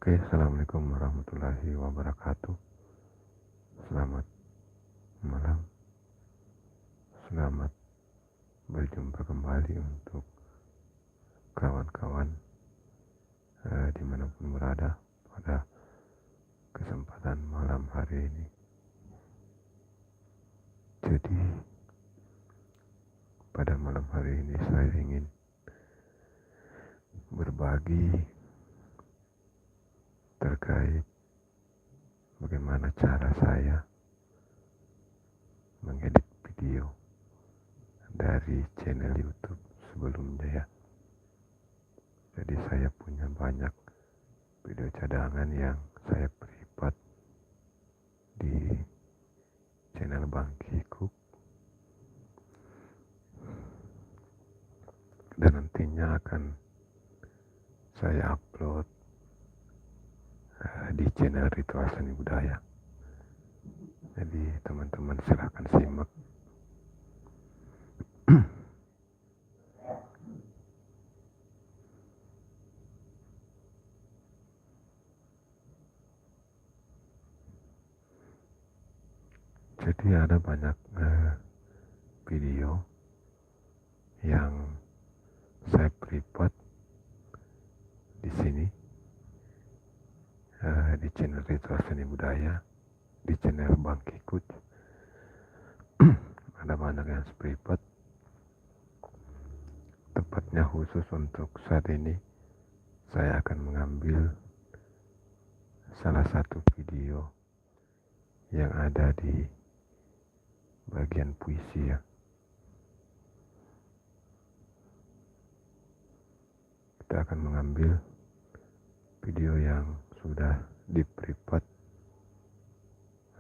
Oke, assalamualaikum warahmatullahi wabarakatuh. Selamat malam, selamat berjumpa kembali untuk kawan-kawan dimanapun berada pada kesempatan malam hari ini. Jadi pada malam hari ini saya ingin berbagi terkait bagaimana cara saya mengedit video dari channel YouTube sebelumnya ya. Jadi saya punya banyak video cadangan yang saya prepare di channel Bang Kikuk, dan nantinya akan saya upload di channel Ritual Seni Budaya. Jadi teman-teman silahkan simak. Jadi ada banyak video yang saya prepare di sini di channel Ritual Seni Budaya, di channel Bang Kikut. Ada banyak yang prepare. Tepatnya khusus untuk saat ini saya akan mengambil salah satu video yang ada di bagian puisi ya. Kita akan mengambil video yang sudah di-prepare,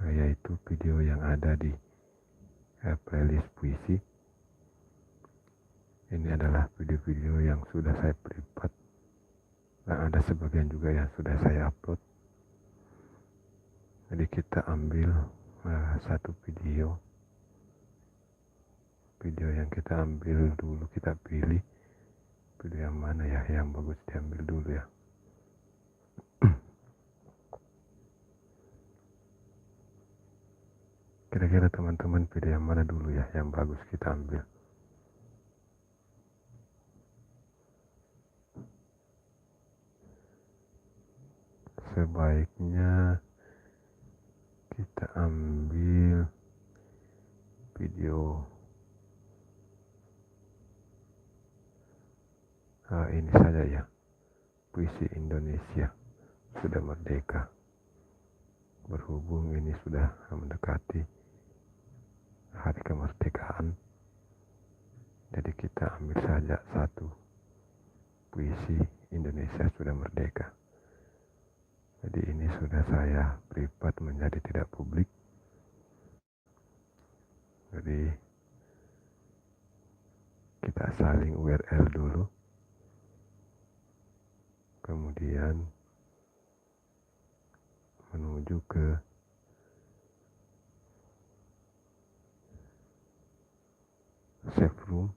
yaitu video yang ada di playlist puisi. Ini adalah video-video yang sudah saya prepare, dan ada sebagian juga yang sudah saya upload. Jadi kita ambil satu video yang kita ambil dulu, kita pilih video yang mana ya yang bagus diambil dulu ya. Kira-kira teman-teman video yang mana dulu ya yang bagus kita ambil? Sebaiknya kita ambil video ini saja ya, puisi Indonesia sudah merdeka. Berhubung ini sudah mendekati hari kemerdekaan, jadi kita ambil saja satu puisi Indonesia sudah merdeka. Jadi ini sudah saya prepare menjadi tidak publik. Jadi kita saling URL dulu, kemudian menuju ke save room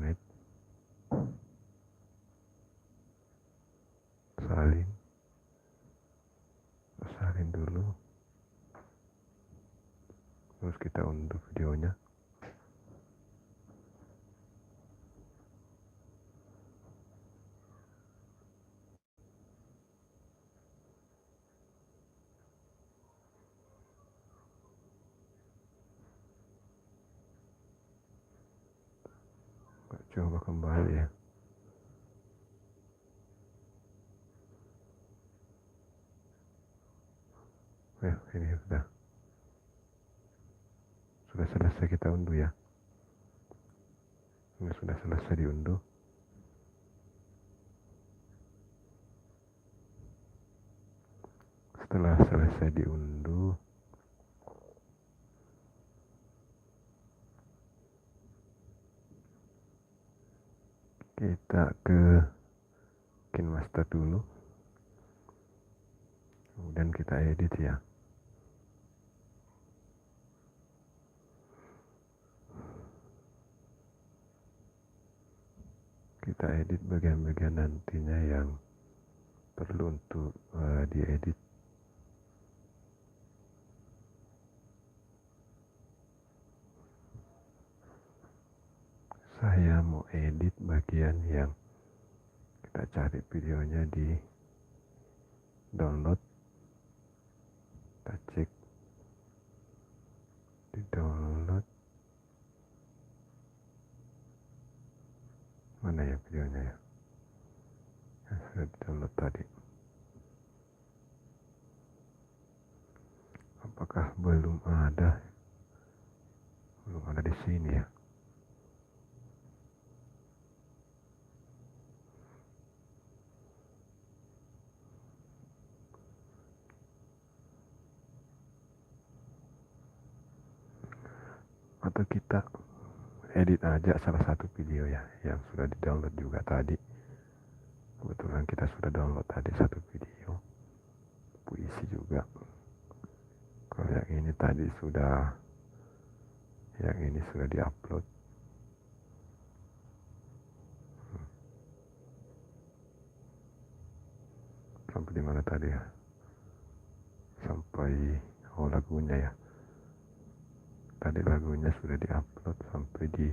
net, salin dulu, terus kita unduh videonya. Coba kembali ya. Ini sudah selesai kita unduh ya. Ini sudah selesai diunduh. Setelah selesai diunduh, kita ke KineMaster dulu, kemudian kita edit ya. kita edit bagian-bagian nantinya yang perlu untuk diedit. Saya mau edit bagian yang kita cari videonya di download, kita cek di download, mana ya videonya ya, yang sudah di download tadi. Apakah belum ada di sini ya? Atau kita edit aja salah satu video ya yang sudah di download juga tadi. Kebetulan kita sudah download tadi satu video puisi juga. Kalau yang ini tadi yang ini sudah diupload. Sampai di mana tadi ya? Sampai lagunya ya. Tadi lagunya sudah diupload sampai di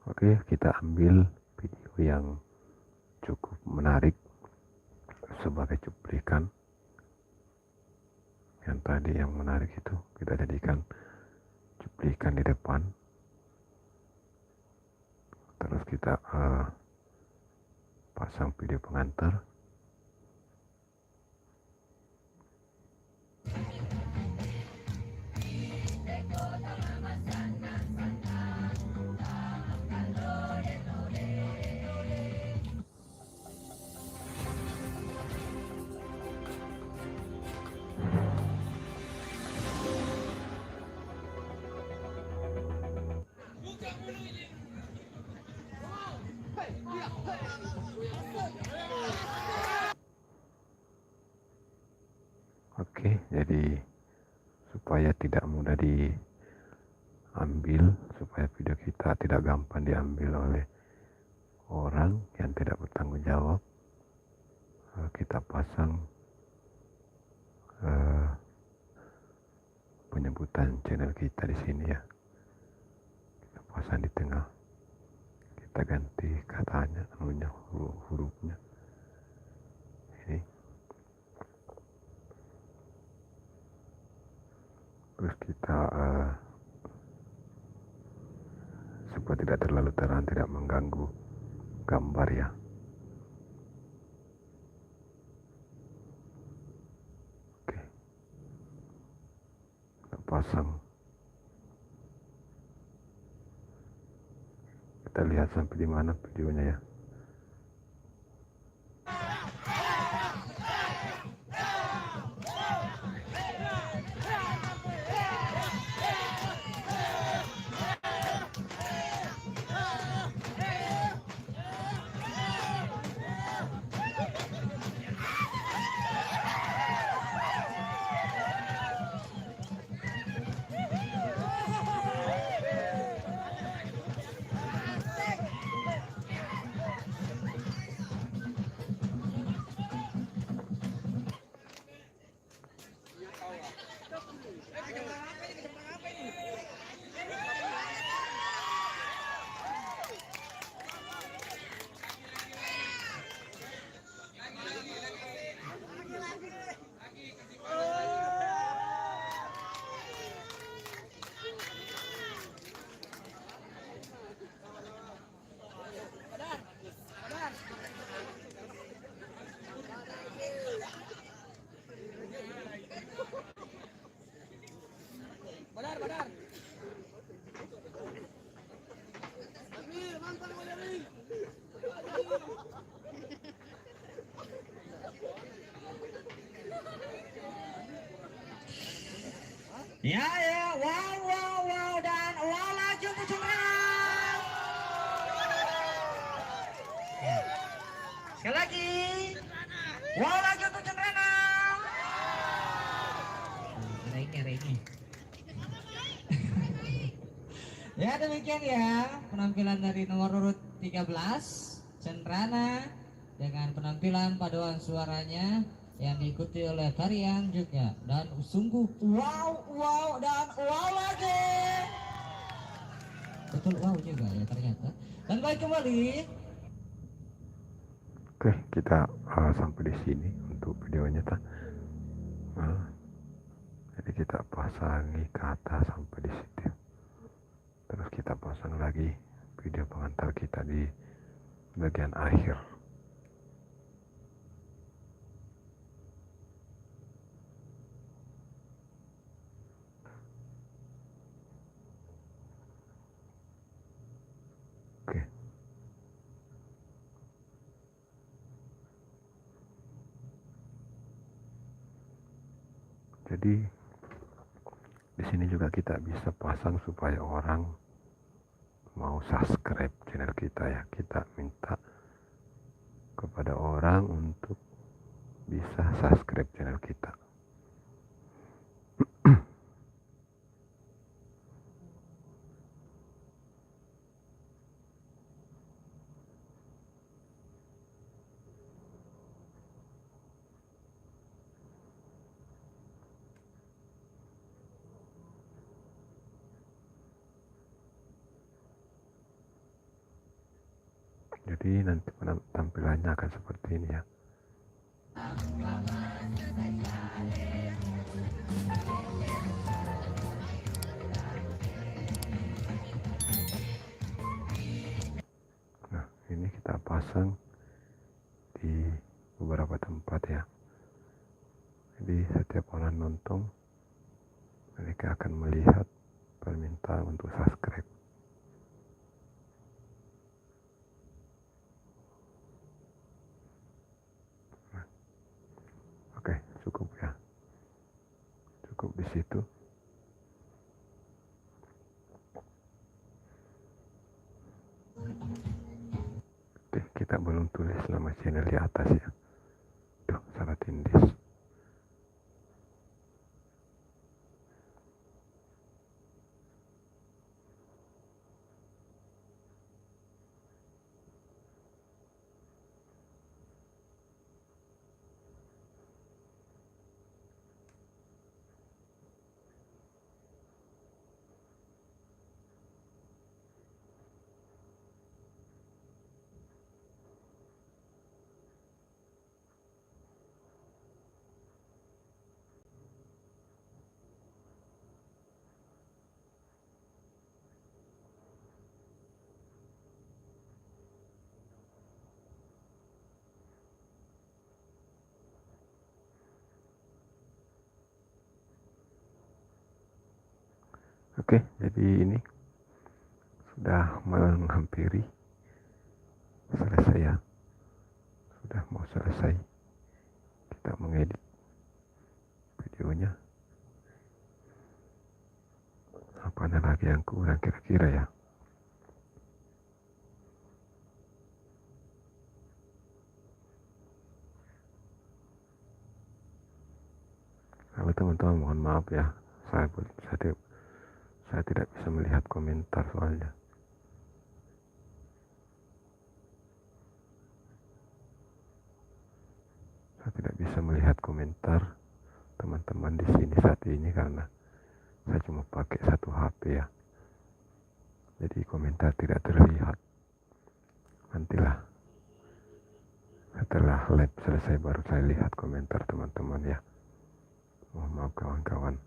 Oke, kita ambil video yang cukup menarik sebagai cuplikan. Yang tadi yang menarik itu kita jadikan cuplikan di depan. Terus kita pasang video pengantar. Oke, jadi supaya tidak mudah diambil, supaya video kita tidak gampang diambil oleh orang yang tidak bertanggung jawab, kita pasang penyebutan channel kita di sini ya. Kita pasang di tengah. Kita ganti katanya, hurufnya. Ini. Terus kita supaya tidak terlalu terang, tidak mengganggu gambar ya. Oke, kita pasang. Kita lihat sampai di mana videonya ya. Ya, wow, dan wow laju kencang. Sekali lagi, wow laju kencang. Raingnya. Ya, demikian ya penampilan dari nomor urut 13 Cenrana dengan penampilan paduan suaranya yang diikuti oleh tarian juga, dan sungguh wow dan wow lagi, betul wow juga ya ternyata. Dan baik kembali. Oke, kita sampai di sini untuk videonya jadi kita pasangi kata sampai di situ, terus kita pasang lagi video pengantar kita di bagian akhir. Oke. Jadi di sini juga kita bisa pasang supaya orang mau subscribe channel kita ya. Kita minta kepada orang untuk bisa subscribe channel kita. Jadi nanti tampilannya akan seperti ini ya. Nah, ini kita pasang di beberapa tempat ya. Jadi setiap orang nonton, mereka akan melihat permintaan untuk subscribe. Oke, cukup ya. Cukup di situ. Oke, kita belum tulis nama channel di atas ya. Tuh, salah tindis. Oke, jadi ini sudah menghampiri selesai ya. Sudah mau selesai kita mengedit videonya. Apa ada lagi yang kurang kira-kira ya? Kalau teman-teman mohon maaf ya, saya tidak bisa melihat komentar soalnya. Saya tidak bisa melihat komentar teman-teman di sini saat ini karena saya cuma pakai satu HP ya. Jadi komentar tidak terlihat. Nantilah setelah live selesai baru saya lihat komentar teman-teman ya. Mohon maaf kawan-kawan.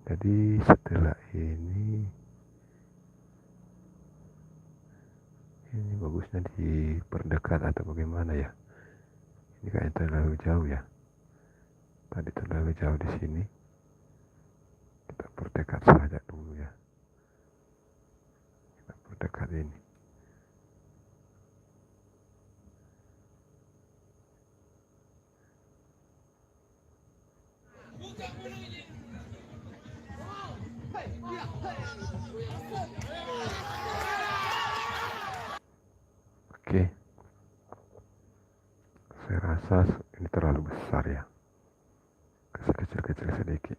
Jadi setelah ini bagusnya diperdekat atau bagaimana ya? Ini kayaknya terlalu jauh ya. Tadi terlalu jauh di sini. Kita perdekat saja dulu ya. Kita perdekat ini. Oke, saya rasa ini terlalu besar ya. Kasih kecil-kecil sedikit.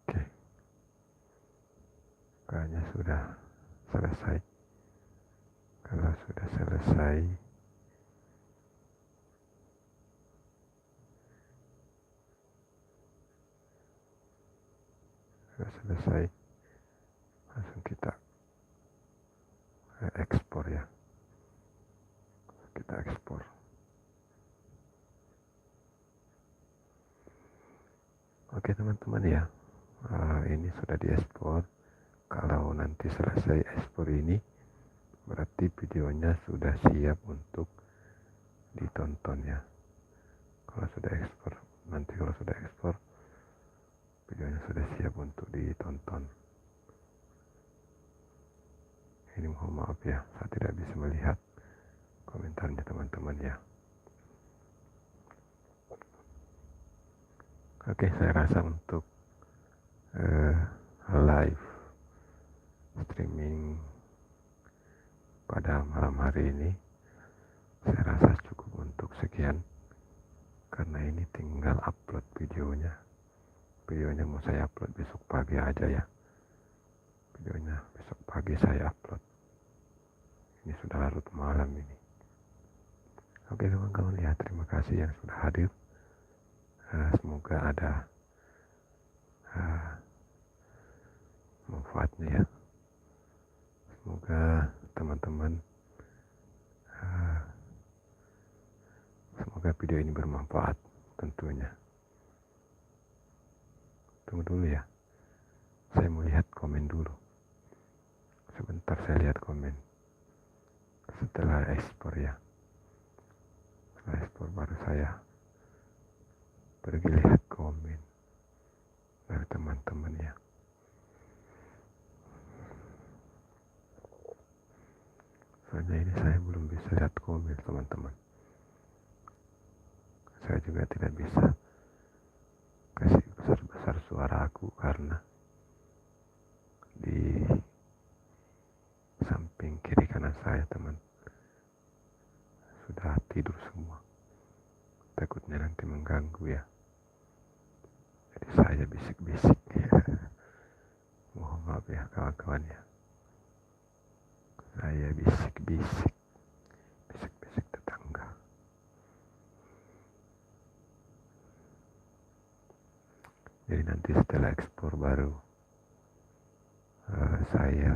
Oke, kayaknya sudah selesai. Kalau sudah selesai, langsung kita ekspor ya. Kita ekspor. Oke teman-teman ya, ini sudah diekspor. Kalau nanti selesai ekspor ini, berarti videonya sudah siap untuk ditonton ya. Kalau sudah ekspor, videonya sudah siap untuk ditonton. Ini mohon maaf ya, saya tidak bisa melihat komentarnya teman-teman ya. Oke, saya rasa untuk live streaming pada malam hari ini saya rasa cukup untuk sekian, karena ini tinggal upload videonya mau saya upload besok pagi aja ya. Videonya besok pagi saya upload, ini sudah larut malam ini. Oke kawan-kawan ya, terima kasih yang sudah hadir. Semoga ada manfaatnya ya. Semoga teman-teman, semoga video ini bermanfaat tentunya. Tunggu dulu ya, saya mau lihat komen dulu. Sebentar saya lihat komen. Setelah ekspor ya, setelah ekspor baru saya pergi lihat komen dari teman-teman ya. Soalnya ini saya belum bisa lihat komen teman-teman. Saya juga tidak bisa kasih besar-besar suara aku karena di Jadi nanti setelah ekspor baru saya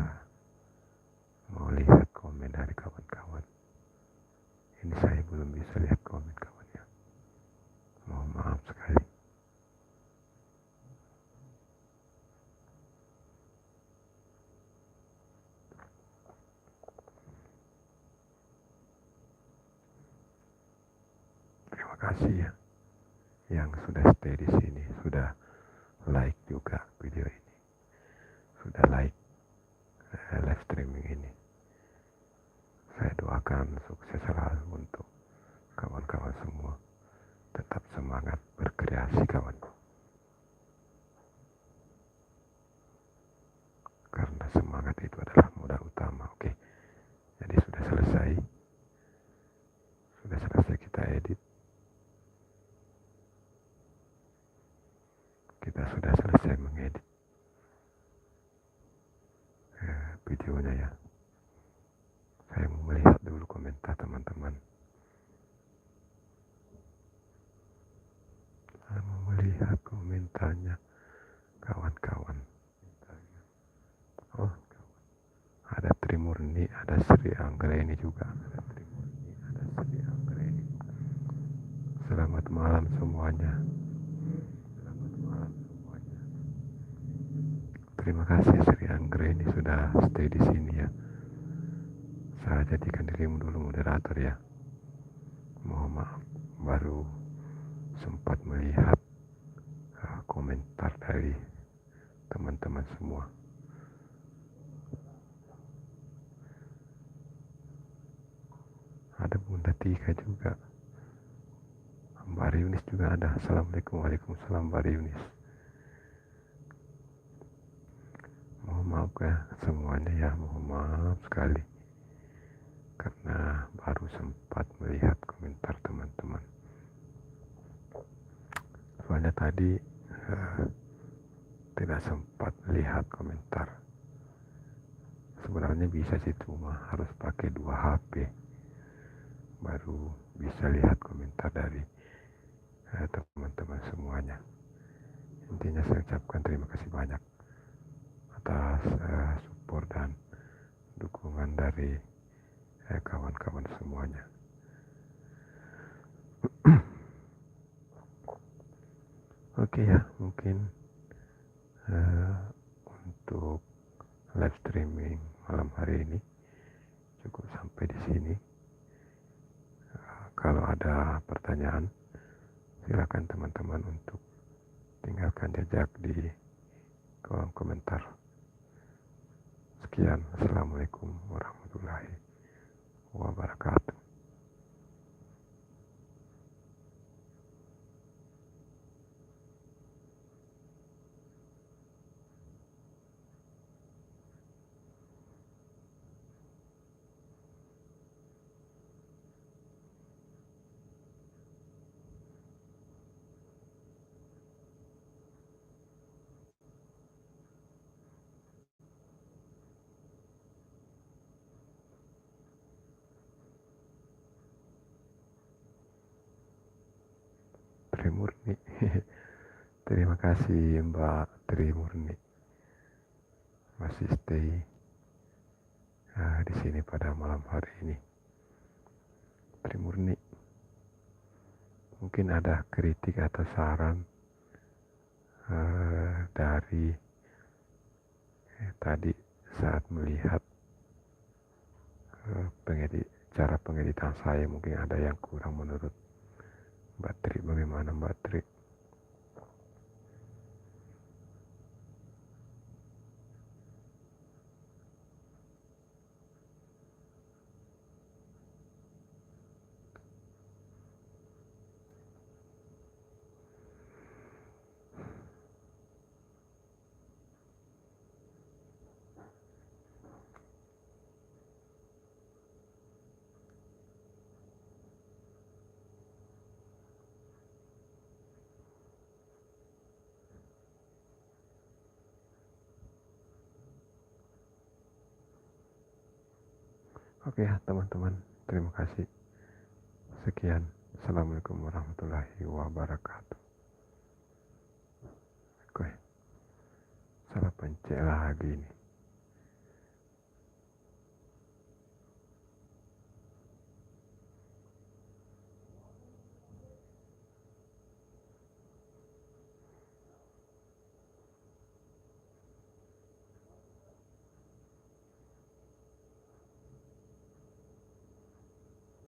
mau lihat komen dari kawan-kawan. Ini saya belum bisa lihat komen kawannya. Mohon maaf sekali. Terima kasih ya yang sudah stay di sini, sudah like juga video ini, sudah like live streaming ini. Saya doakan sukses selalu untuk kawan-kawan semua. Tetap semangat berkreasi kawan. Karena semangat itu adalah modal utama. Oke. Jadi sudah selesai. Sudah selesai kita edit. Kita sudah selesai mengedit videonya ya. Saya mau melihat dulu komentar teman-teman. Saya mau melihat komentarnya kawan-kawan. Oh, ada Trimurni, ada Sri Anggreni juga. Ada Trimurni, ada Sri Anggreni. Selamat malam semuanya. Selamat malam semuanya. Terima kasih Sri Anggreni sudah stay di sini ya. Saya jadikan dirimu dulu moderator ya. Mohon maaf, baru sempat melihat komentar dari teman-teman semua. Ada Bunda Tika juga. Mbak Yunis juga ada. Assalamualaikum. Waalaikumsalam Mbak Yunis. Mohon maaf ya semuanya ya. Mohon maaf sekali. Karena baru sempat melihat komentar teman-teman. Soalnya tadi tidak sempat lihat komentar. Sebenarnya bisa sih, cuma harus pakai 2 HP baru bisa lihat komentar dari teman-teman semuanya. Intinya saya ucapkan terima kasih banyak atas support dan dukungan dari kawan-kawan semuanya. Oke ya, mungkin untuk live streaming malam hari ini cukup sampai di sini. Kalau ada pertanyaan, silakan teman-teman untuk tinggalkan jejak di kolom komentar. Sekian, assalamualaikum warahmatullahi wabarakatuh. Trimurni. Terima kasih Mbak Trimurni masih stay di sini pada malam hari ini. Trimurni, mungkin ada kritik atau saran dari tadi saat melihat cara pengeditan saya, mungkin ada yang kurang menurut Mbak Tri. Bagaimana Mbak Tri? Oke ya teman-teman, terima kasih. Sekian, assalamualaikum warahmatullahi wabarakatuh. lagi ini.